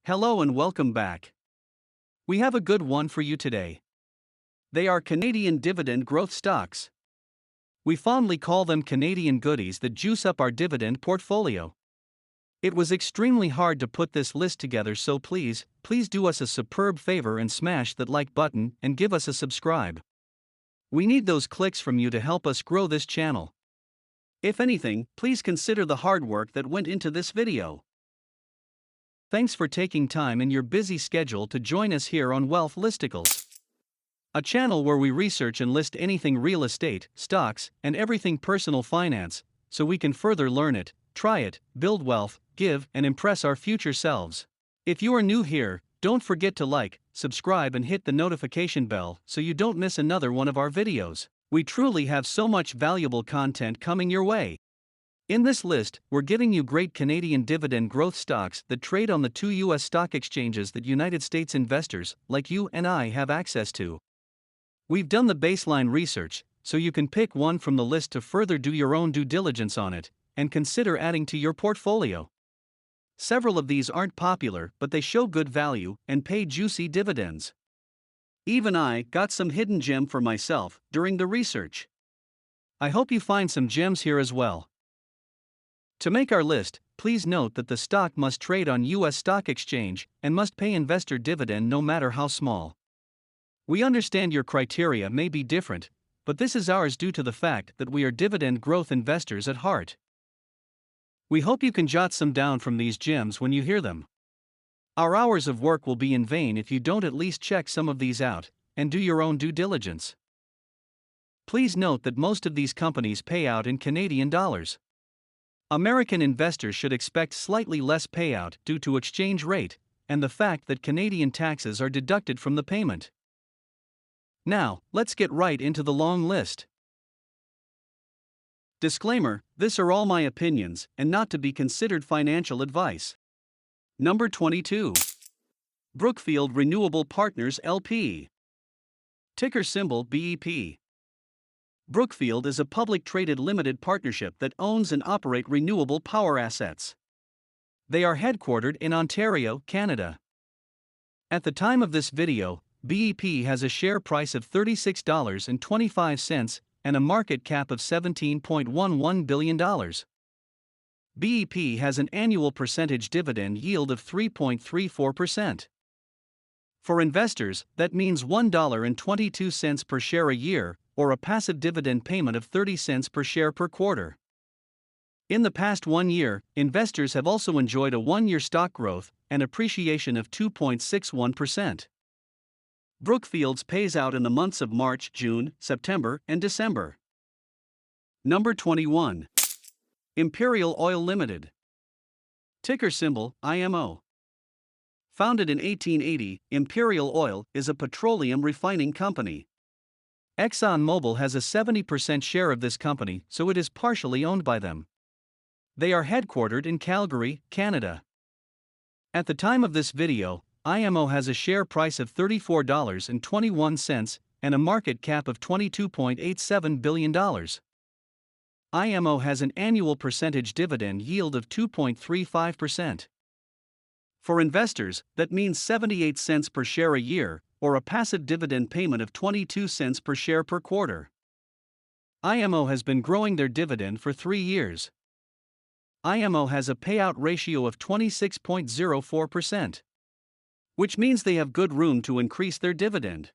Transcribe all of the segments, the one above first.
Hello and welcome back. We have a good one for you today. They are Canadian dividend growth stocks. We fondly call them Canadian goodies that juice up our dividend portfolio. It was extremely hard to put this list together, so please do us a superb favor and smash that like button and give us a subscribe. We need those clicks from you to help us grow this channel. If anything, please consider the hard work that went into this video. Thanks for taking time in your busy schedule to join us here on Wealth Listicles, a channel where we research and list anything real estate, stocks, and everything personal finance, so we can further learn it, try it, build wealth, give, and impress our future selves. If you are new here, don't forget to like, subscribe, and hit the notification bell so you don't miss another one of our videos. We truly have so much valuable content coming your way. In this list, we're giving you great Canadian dividend growth stocks that trade on the 2 U.S. stock exchanges that United States investors, like you and I, have access to. We've done the baseline research, so you can pick one from the list to further do your own due diligence on it, and consider adding to your portfolio. Several of these aren't popular, but they show good value and pay juicy dividends. Even I got some hidden gem for myself during the research. I hope you find some gems here as well. To make our list, please note that the stock must trade on U.S. Stock Exchange and must pay investor dividend no matter how small. We understand your criteria may be different, but this is ours due to the fact that we are dividend growth investors at heart. We hope you can jot some down from these gems when you hear them. Our hours of work will be in vain if you don't at least check some of these out and do your own due diligence. Please note that most of these companies pay out in Canadian dollars. American investors should expect slightly less payout due to exchange rate and the fact that Canadian taxes are deducted from the payment. Now, let's get right into the long list. Disclaimer: this are all my opinions and not to be considered financial advice. Number 22. Brookfield Renewable Partners LP. Ticker symbol BEP. Brookfield is a public traded limited partnership that owns and operates renewable power assets. They are headquartered in Ontario, Canada. At the time of this video, BEP has a share price of $36.25 and a market cap of $17.11 billion. BEP has an annual percentage dividend yield of 3.34%. For investors, that means $1.22 per share a year, or a passive dividend payment of 30 cents per share per quarter. In the past 1 year, investors have also enjoyed a 1-year stock growth and appreciation of 2.61%. Brookfield's pays out in the months of March, June, September, and December. Number 21. Imperial Oil Limited. Ticker symbol IMO. Founded in 1880, Imperial Oil is a petroleum refining company. ExxonMobil has a 70% share of this company, so it is partially owned by them. They are headquartered in Calgary, Canada. At the time of this video, IMO has a share price of $34.21 and a market cap of $22.87 billion. IMO has an annual percentage dividend yield of 2.35%. For investors, that means 78 cents per share a year, or a passive dividend payment of 22 cents per share per quarter. IMO has been growing their dividend for 3 years. IMO has a payout ratio of 26.04%, which means they have good room to increase their dividend.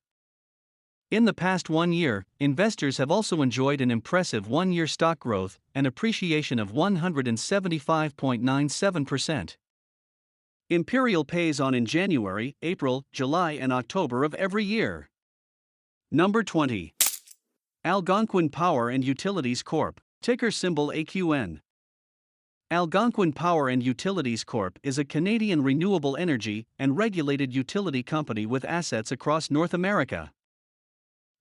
In the past 1 year, investors have also enjoyed an impressive 1-year stock growth and appreciation of 175.97%. Imperial pays on in January, April, July, and October of every year. Number 20. Algonquin Power and Utilities Corp. Ticker symbol AQN. Algonquin Power and Utilities Corp. is a Canadian renewable energy and regulated utility company with assets across North America.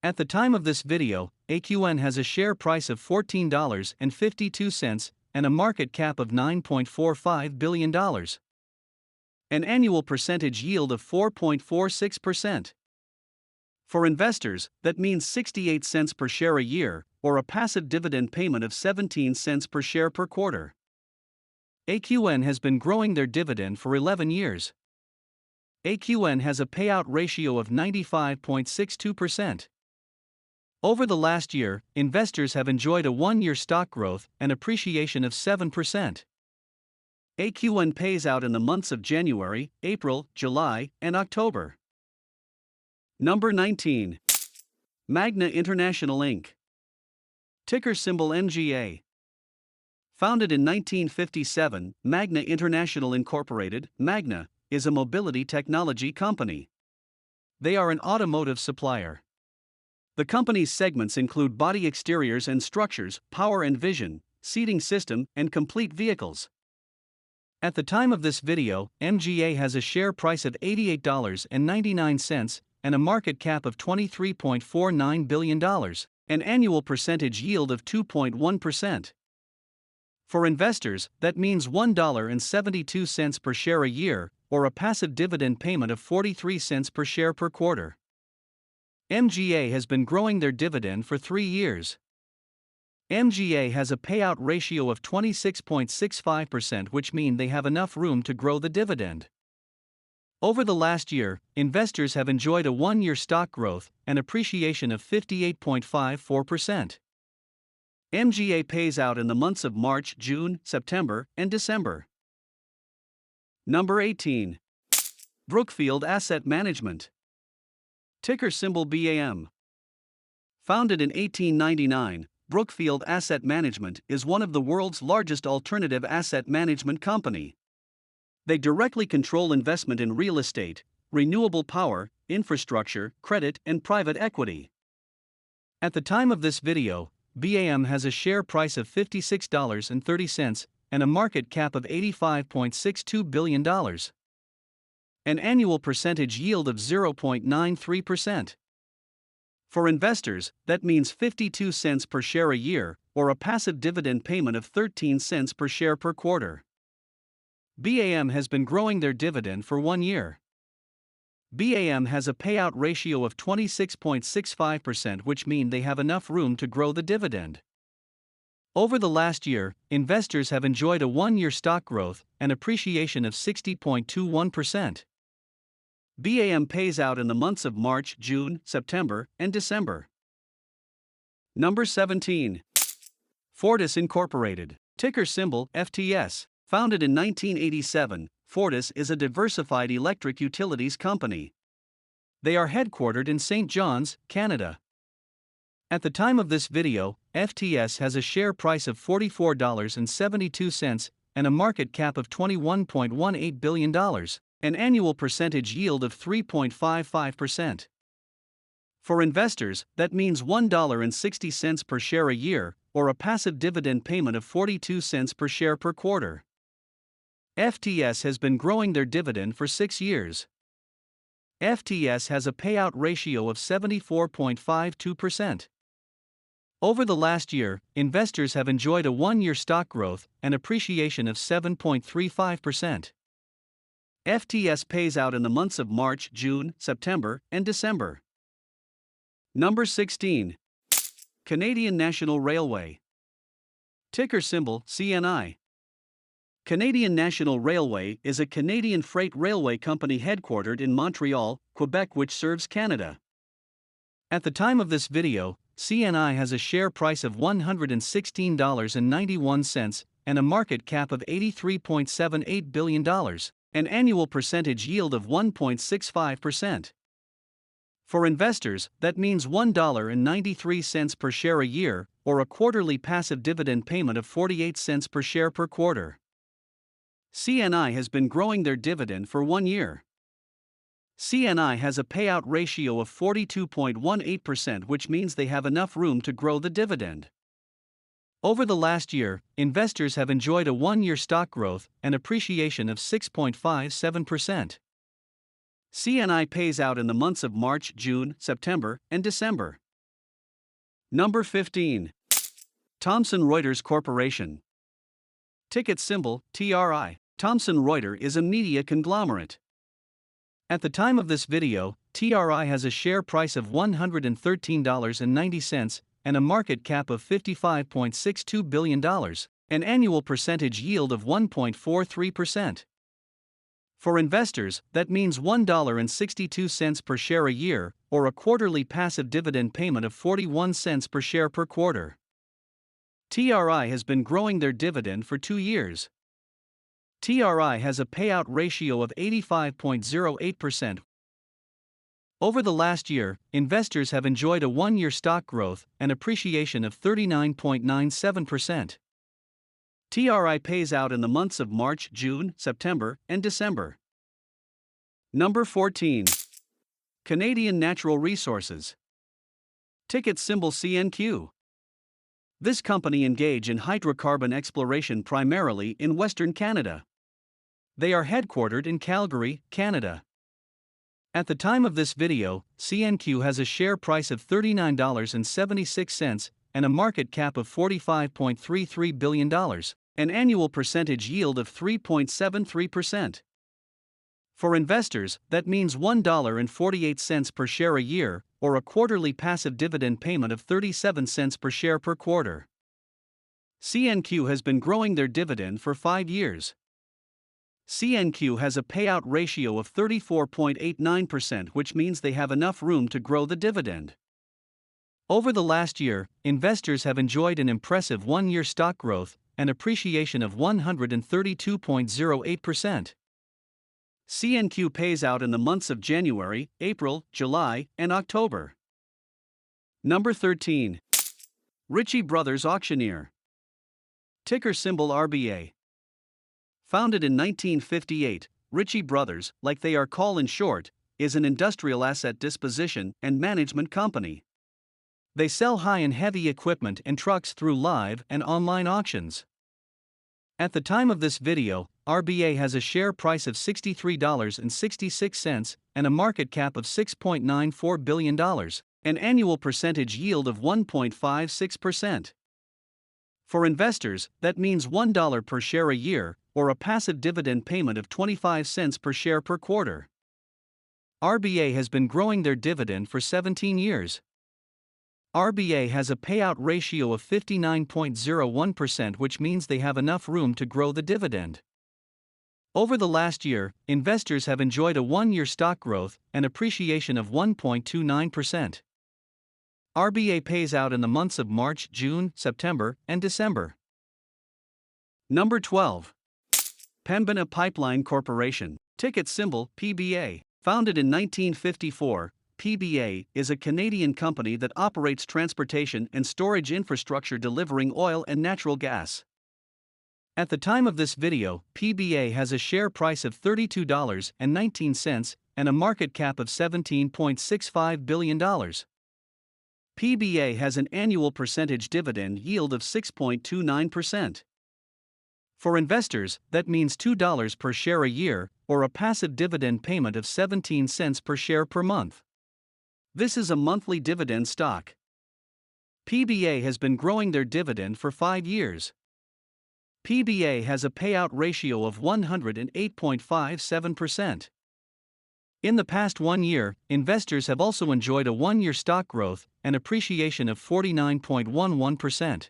At the time of this video, AQN has a share price of $14.52 and a market cap of $9.45 billion. An annual percentage yield of 4.46%. For investors, that means 68 cents per share a year, or a passive dividend payment of 17 cents per share per quarter. AQN has been growing their dividend for 11 years. AQN has a payout ratio of 95.62%. Over the last year, investors have enjoyed a one-year stock growth and appreciation of 7%. AQN pays out in the months of January, April, July, and October. Number 19. Magna International Inc. Ticker symbol MGA. Founded in 1957, Magna International Incorporated, Magna, is a mobility technology company. They are an automotive supplier. The company's segments include body exteriors and structures, power and vision, seating system, and complete vehicles. At the time of this video, MGA has a share price of $88.99 and a market cap of $23.49 billion, an annual percentage yield of 2.1%. For investors, that means $1.72 per share a year, or a passive dividend payment of 43 cents per share per quarter. MGA has been growing their dividend for 3 years. MGA has a payout ratio of 26.65%, which means they have enough room to grow the dividend. Over the last year, investors have enjoyed a one-year stock growth and appreciation of 58.54%. MGA pays out in the months of March, June, September, and December. Number 18. Brookfield Asset Management. Ticker symbol BAM. Founded in 1899, Brookfield Asset Management is one of the world's largest alternative asset management company. They directly control investment in real estate, renewable power, infrastructure, credit, and private equity. At the time of this video, BAM has a share price of $56.30 and a market cap of $85.62 billion. An annual percentage yield of 0.93%. For investors, that means 52 cents per share a year, or a passive dividend payment of 13 cents per share per quarter. BAM has been growing their dividend for 1 year. BAM has a payout ratio of 26.65%, which means they have enough room to grow the dividend. Over the last year, investors have enjoyed a one-year stock growth and appreciation of 60.21%. BAM pays out in the months of March, June, September, and December. Number 17. Fortis Incorporated. Ticker symbol FTS. Founded in 1987, Fortis is a diversified electric utilities company. They are headquartered in St. John's, Canada. At the time of this video, FTS has a share price of $44.72 and a market cap of $21.18 billion. An annual percentage yield of 3.55%. For investors, that means $1.60 per share a year, or a passive dividend payment of 42 cents per share per quarter. FTS has been growing their dividend for 6 years. FTS has a payout ratio of 74.52%. Over the last year, investors have enjoyed a one-year stock growth and appreciation of 7.35%. FTS pays out in the months of March, June, September, and December. Number 16. Canadian National Railway. Ticker symbol CNI. Canadian National Railway is a Canadian freight railway company headquartered in Montreal, Quebec, which serves Canada. At the time of this video, CNI has a share price of $116.91 and a market cap of $83.78 billion. An annual percentage yield of 1.65%. For investors, that means $1.93 per share a year, or a quarterly passive dividend payment of 48 cents per share per quarter. CNI has been growing their dividend for 1 year. CNI has a payout ratio of 42.18%, which means they have enough room to grow the dividend. Over the last year, investors have enjoyed a one-year stock growth and appreciation of 6.57%. CNI pays out in the months of March, June, September, and December. Number 15. Thomson Reuters Corporation. Ticket symbol TRI. Thomson Reuters is a media conglomerate. At the time of this video, TRI has a share price of $113.90 and a market cap of $55.62 billion, an annual percentage yield of 1.43%. For investors, that means $1.62 per share a year, or a quarterly passive dividend payment of 41 cents per share per quarter. TRI has been growing their dividend for 2 years. TRI has a payout ratio of 85.08%. Over the last year, investors have enjoyed a 1-year stock growth and appreciation of 39.97%. TRI pays out in the months of March, June, September, and December. Number 14. Canadian Natural Resources. Ticket symbol CNQ. This company engage in hydrocarbon exploration primarily in Western Canada. They are headquartered in Calgary, Canada. At the time of this video, CNQ has a share price of $39.76 and a market cap of $45.33 billion, an annual percentage yield of 3.73%. For investors, that means $1.48 per share a year, or a quarterly passive dividend payment of 37 cents per share per quarter. CNQ has been growing their dividend for 5 years. CNQ has a payout ratio of 34.89%, which means they have enough room to grow the dividend. Over the last year, investors have enjoyed an impressive 1-year stock growth and appreciation of 132.08%. CNQ pays out in the months of January, April, July, and October. Number 13. Ritchie Brothers Auctioneer. Ticker symbol RBA. Founded in 1958, Ritchie Brothers, like they are called in short, is an industrial asset disposition and management company. They sell high and heavy equipment and trucks through live and online auctions. At the time of this video, RBA has a share price of $63.66 and a market cap of $6.94 billion, an annual percentage yield of 1.56%. For investors, that means $1 per share a year, or a passive dividend payment of 25 cents per share per quarter. RBA has been growing their dividend for 17 years. RBA has a payout ratio of 59.01%, which means they have enough room to grow the dividend. Over the last year, investors have enjoyed a 1-year stock growth and appreciation of 1.29%. RBA pays out in the months of March, June, September, and December. Number 12. Pembina Pipeline Corporation. Ticket symbol PBA. Founded in 1954, PBA is a Canadian company that operates transportation and storage infrastructure delivering oil and natural gas. At the time of this video, PBA has a share price of $32.19 and a market cap of $17.65 billion. PBA has an annual percentage dividend yield of 6.29%. For investors, that means $2 per share a year, or a passive dividend payment of 17 cents per share per month. This is a monthly dividend stock. PBA has been growing their dividend for 5 years. PBA has a payout ratio of 108.57%. In the past 1 year, investors have also enjoyed a 1-year stock growth and appreciation of 49.11%.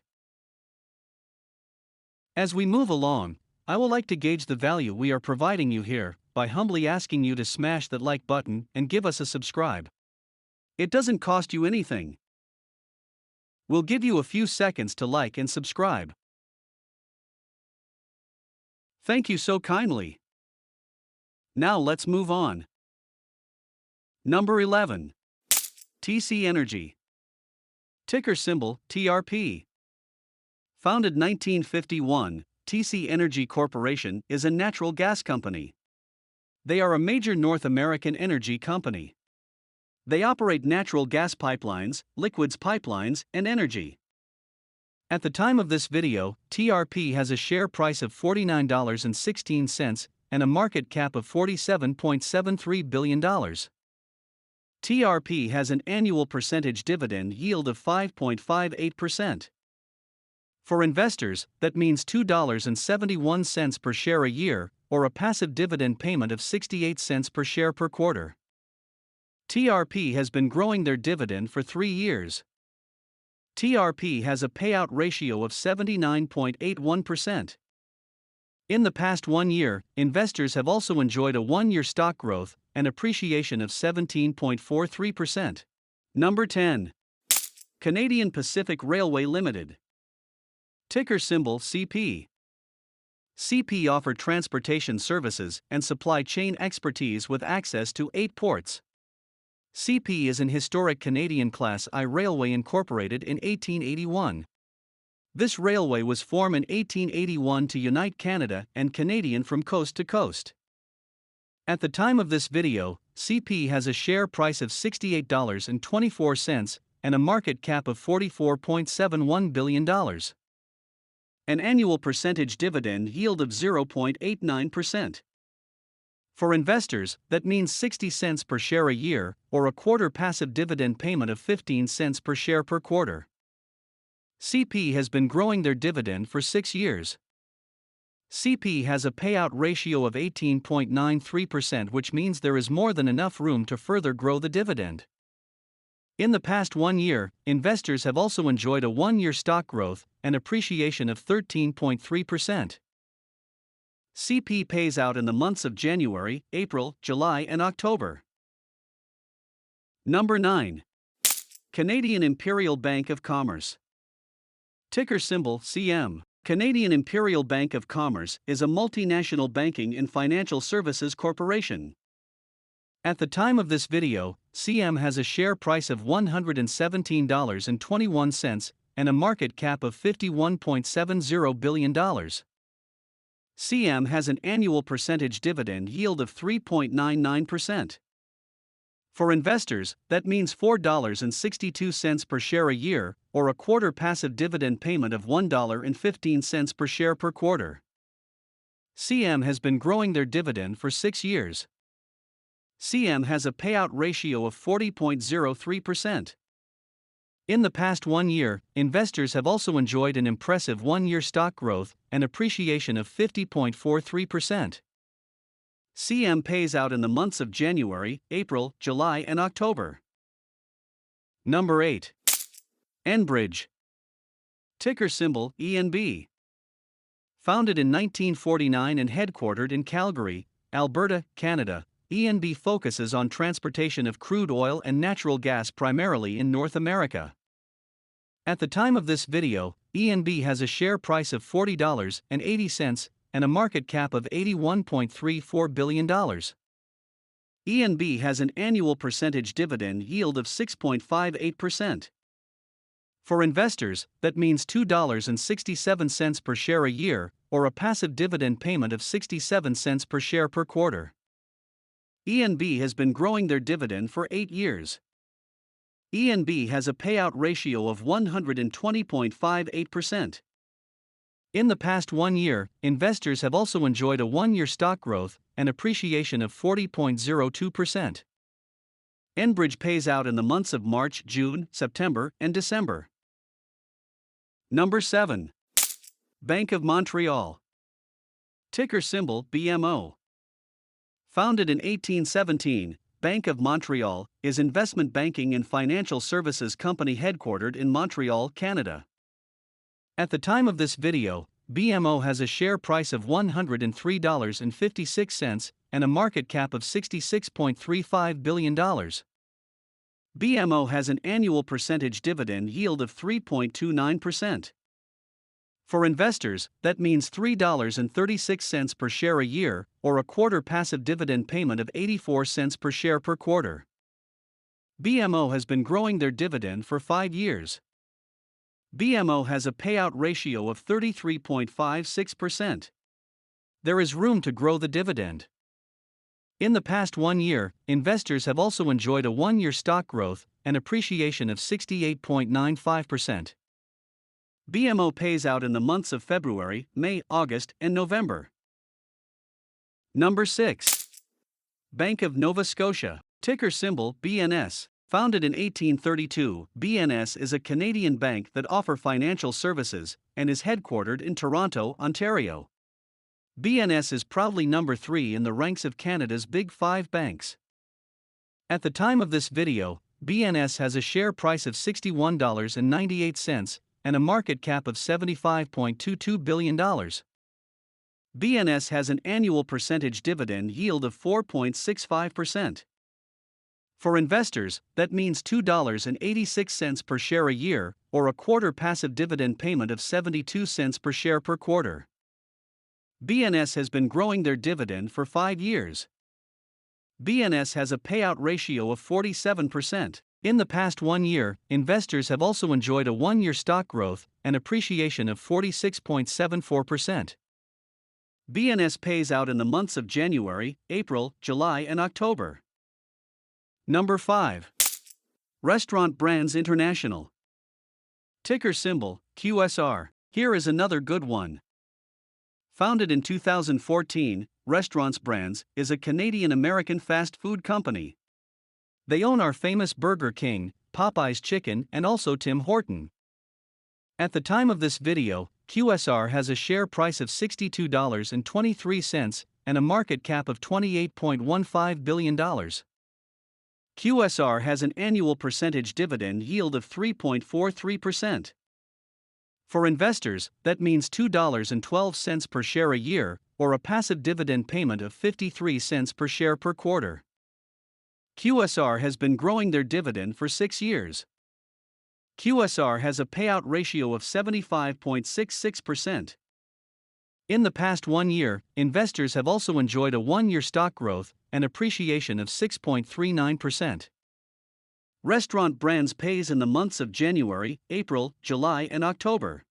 As we move along, I would like to gauge the value we are providing you here by humbly asking you to smash that like button and give us a subscribe. It doesn't cost you anything. We'll give you a few seconds to like and subscribe. Thank you so kindly. Now let's move on. Number 11. TC Energy. Ticker symbol TRP. Founded 1951, TC Energy Corporation is a natural gas company. They are a major North American energy company. They operate natural gas pipelines, liquids pipelines, and energy. At the time of this video, TRP has a share price of $49.16 and a market cap of $47.73 billion. TRP has an annual percentage dividend yield of 5.58%. For investors, that means $2.71 per share a year, or a passive dividend payment of 68 cents per share per quarter. TRP has been growing their dividend for 3 years. TRP has a payout ratio of 79.81%. In the past 1 year, investors have also enjoyed a 1-year stock growth and appreciation of 17.43%. Number 10. Canadian Pacific Railway Limited. Ticker symbol CP. CP offer transportation services and supply chain expertise with access to 8 ports. CP is an historic Canadian Class I railway incorporated in 1881. This railway was formed in 1881 to unite Canada and Canadian from coast to coast. At the time of this video, CP has a share price of $68.24 and a market cap of $44.71 billion. An annual percentage dividend yield of 0.89%. For investors, that means 60 cents per share a year, or a quarter passive dividend payment of 15 cents per share per quarter. CP has been growing their dividend for 6 years. CP has a payout ratio of 18.93%, which means there is more than enough room to further grow the dividend. In the past 1 year, investors have also enjoyed a 1-year stock growth and appreciation of 13.3%. CP pays out in the months of January, April, July, and October. Number 9. Canadian Imperial Bank of Commerce. Ticker symbol CM. Canadian Imperial Bank of Commerce is a multinational banking and financial services corporation. At the time of this video, CM has a share price of $117.21 and a market cap of $51.70 billion. CM has an annual percentage dividend yield of 3.99%. For investors, that means $4.62 per share a year, or a quarter passive dividend payment of $1.15 per share per quarter. CM has been growing their dividend for 6 years. CM has a payout ratio of 40.03%. In the past 1 year, investors have also enjoyed an impressive 1-year stock growth and appreciation of 50.43%. CM pays out in the months of January, April, July, and October. Number 8. Enbridge. Ticker symbol ENB. Founded in 1949 and headquartered in Calgary, Alberta, Canada, ENB focuses on transportation of crude oil and natural gas primarily in North America. At the time of this video, ENB has a share price of $40.80 and a market cap of $81.34 billion. ENB has an annual percentage dividend yield of 6.58%. For investors, that means $2.67 per share a year, or a passive dividend payment of 67 cents per share per quarter. ENB has been growing their dividend for 8 years. ENB has a payout ratio of 120.58%. In the past 1 year, investors have also enjoyed a 1-year stock growth and appreciation of 40.02%. Enbridge pays out in the months of March, June, September, and December. Number 7. Bank of Montreal. Ticker symbol BMO. Founded in 1817, Bank of Montreal is investment banking and financial services company headquartered in Montreal, Canada. At the time of this video, BMO has a share price of $103.56 and a market cap of $66.35 billion. BMO has an annual percentage dividend yield of 3.29%. For investors, that means $3.36 per share a year, or a quarter passive dividend payment of 84 cents per share per quarter. BMO has been growing their dividend for 5 years. BMO has a payout ratio of 33.56%. There is room to grow the dividend. In the past 1 year, investors have also enjoyed a 1-year stock growth and appreciation of 68.95%. BMO pays out in the months of February, May, August, and November. Number 6. Bank of Nova Scotia. Ticker symbol BNS. Founded in 1832, BNS is a Canadian bank that offers financial services and is headquartered in Toronto, Ontario. BNS is proudly number 3 in the ranks of Canada's Big 5 banks. At the time of this video, BNS has a share price of $61.98 and a market cap of $75.22 billion. BNS has an annual percentage dividend yield of 4.65%. For investors, that means $2.86 per share a year, or a quarter passive dividend payment of 72 cents per share per quarter. BNS has been growing their dividend for 5 years. BNS has a payout ratio of 47%. In the past 1 year, investors have also enjoyed a 1-year stock growth and appreciation of 46.74%. BNS pays out in the months of January, April, July, and October. Number 5. Restaurant Brands International. Ticker symbol, QSR. Here is another good one. Founded in 2014, Restaurants Brands is a Canadian-American fast food company. They own our famous Burger King, Popeye's Chicken, and also Tim Horton. At the time of this video, QSR has a share price of $62.23 and a market cap of $28.15 billion. QSR has an annual percentage dividend yield of 3.43%. For investors, that means $2.12 per share a year, or a passive dividend payment of 53 cents per share per quarter. QSR has been growing their dividend for 6 years. QSR has a payout ratio of 75.66%. In the past 1 year, investors have also enjoyed a 1-year stock growth and appreciation of 6.39%. Restaurant Brands pays in the months of January, April, July, and October.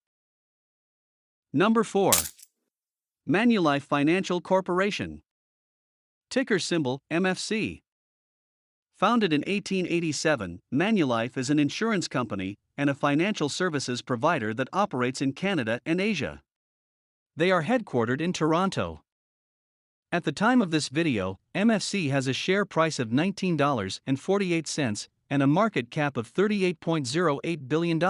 Number 4. Manulife Financial Corporation. Ticker symbol, MFC. Founded in 1887, Manulife is an insurance company and a financial services provider that operates in Canada and Asia. They are headquartered in Toronto. At the time of this video, MFC has a share price of $19.48 and a market cap of $38.08 billion.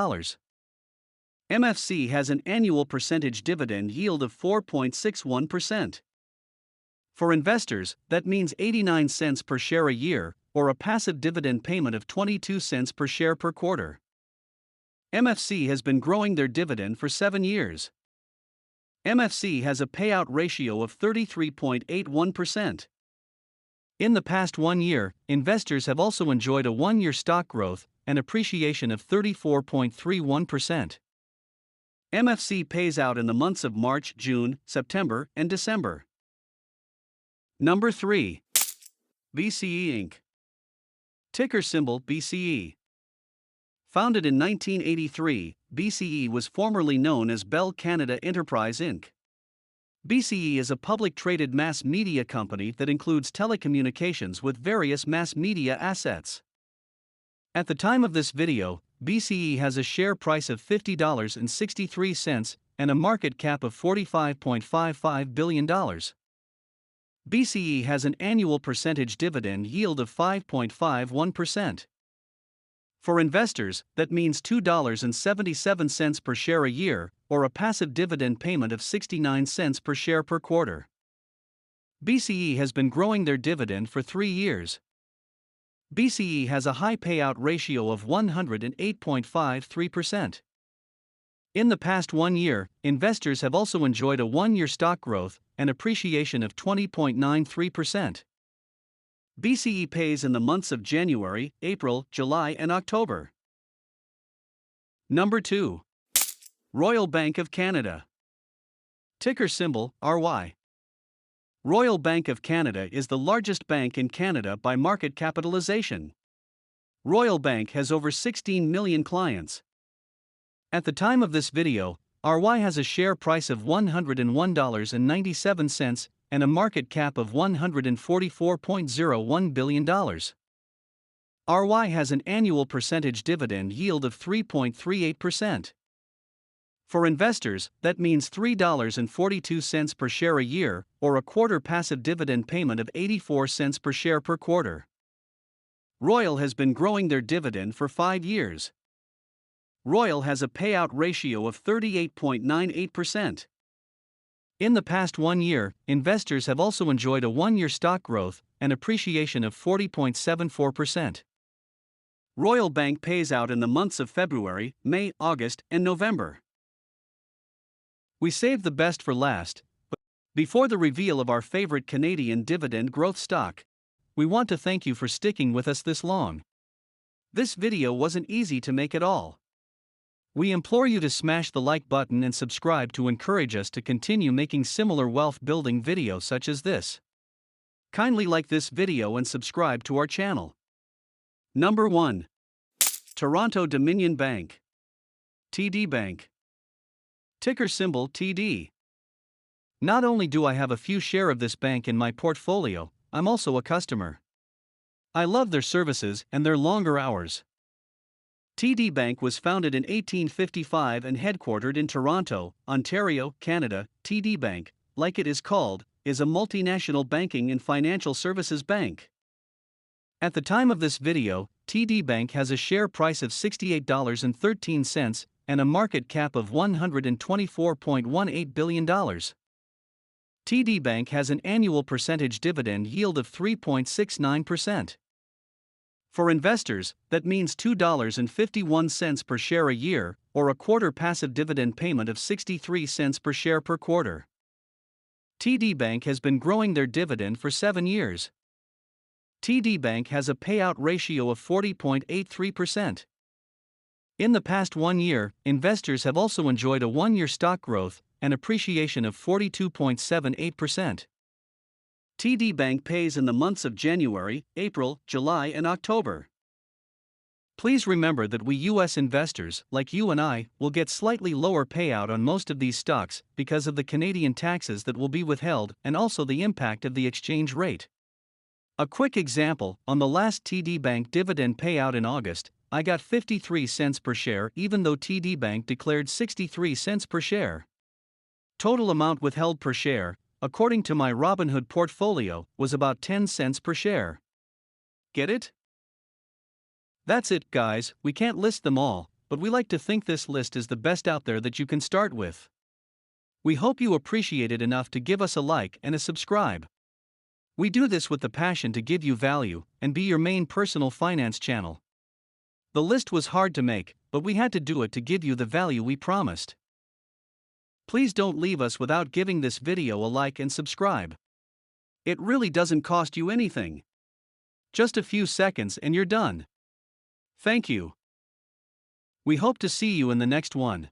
MFC has an annual percentage dividend yield of 4.61%. For investors, that means 89 cents per share a year, or a passive dividend payment of 22 cents per share per quarter. MFC has been growing their dividend for 7 years. MFC has a payout ratio of 33.81%. In the past 1 year, investors have also enjoyed a 1-year stock growth and appreciation of 34.31%. MFC pays out in the months of March, June, September, and December. Number 3. BCE Inc. Ticker symbol BCE. Founded in 1983, BCE was formerly known as Bell Canada Enterprise Inc. BCE is a public traded mass media company that includes telecommunications with various mass media assets. At the time of this video, BCE has a share price of $50.63 and a market cap of $45.55 billion. BCE has an annual percentage dividend yield of 5.51%. For investors, that means $2.77 per share a year, or a passive dividend payment of 69 cents per share per quarter. BCE has been growing their dividend for 3 years. BCE has a high payout ratio of 108.53%. In the past 1 year, investors have also enjoyed a 1-year stock growth and appreciation of 20.93%. BCE pays in the months of January, April, July, and October. Number 2. Royal Bank of Canada. Ticker symbol, RY. Royal Bank of Canada is the largest bank in Canada by market capitalization. Royal Bank has over 16 million clients. At the time of this video, RY has a share price of $101.97 and a market cap of $144.01 billion. RY has an annual percentage dividend yield of 3.38%. For investors, that means $3.42 per share a year, or a quarter passive dividend payment of 84 cents per share per quarter. Royal has been growing their dividend for 5 years. Royal has a payout ratio of 38.98%. In the past 1 year, investors have also enjoyed a 1-year stock growth and appreciation of 40.74%. Royal Bank pays out in the months of February, May, August, and November. We saved the best for last, but Before the reveal of our favorite Canadian dividend growth stock, we want to thank you for sticking with us this long. This video wasn't easy to make at all. We implore you to smash the like button and subscribe to encourage us to continue making similar wealth-building videos such as this. Kindly like this video and subscribe to our channel. Number 1. Toronto Dominion Bank. TD Bank. Ticker symbol TD. Not only do I have a few share of this bank in my portfolio, I'm also a customer. I love their services and their longer hours. TD Bank was founded in 1855 and headquartered in Toronto, Ontario, Canada. TD Bank, like it is called, is a multinational banking and financial services bank. At the time of this video, TD Bank has a share price of $68.13 and a market cap of $124.18 billion. TD Bank has an annual percentage dividend yield of 3.69%. For investors, that means $2.51 per share a year, or a quarter passive dividend payment of 63 cents per share per quarter. TD Bank has been growing their dividend for 7 years. TD Bank has a payout ratio of 40.83%. In the past 1 year, investors have also enjoyed a 1-year stock growth and appreciation of 42.78%. TD Bank pays in the months of January, April, July, and October. Please remember that we U.S. investors, like you and I, will get slightly lower payout on most of these stocks because of the Canadian taxes that will be withheld and also the impact of the exchange rate. A quick example, on the last TD Bank dividend payout in August, I got 53 cents per share even though TD Bank declared 63 cents per share. Total amount withheld per share, according to my Robinhood portfolio, was about 10 cents per share. Get it? That's it, guys. We can't list them all, but we like to think this list is the best out there that you can start with. We hope you appreciate it enough to give us a like and a subscribe. We do this with the passion to give you value and be your main personal finance channel. The list was hard to make, but we had to do it to give you the value we promised. Please don't leave us without giving this video a like and subscribe. It really doesn't cost you anything. Just a few seconds and you're done. Thank you. We hope to see you in the next one.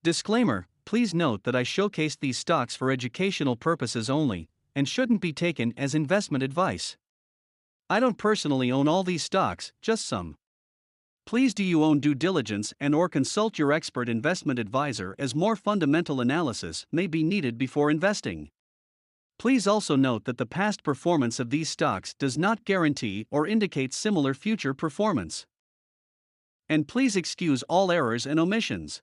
Disclaimer: please note that I showcased these stocks for educational purposes only and shouldn't be taken as investment advice. I don't personally own all these stocks, just some. Please do you own due diligence and/or consult your expert investment advisor as more fundamental analysis may be needed before investing. Please also note that the past performance of these stocks does not guarantee or indicate similar future performance. And please excuse all errors and omissions.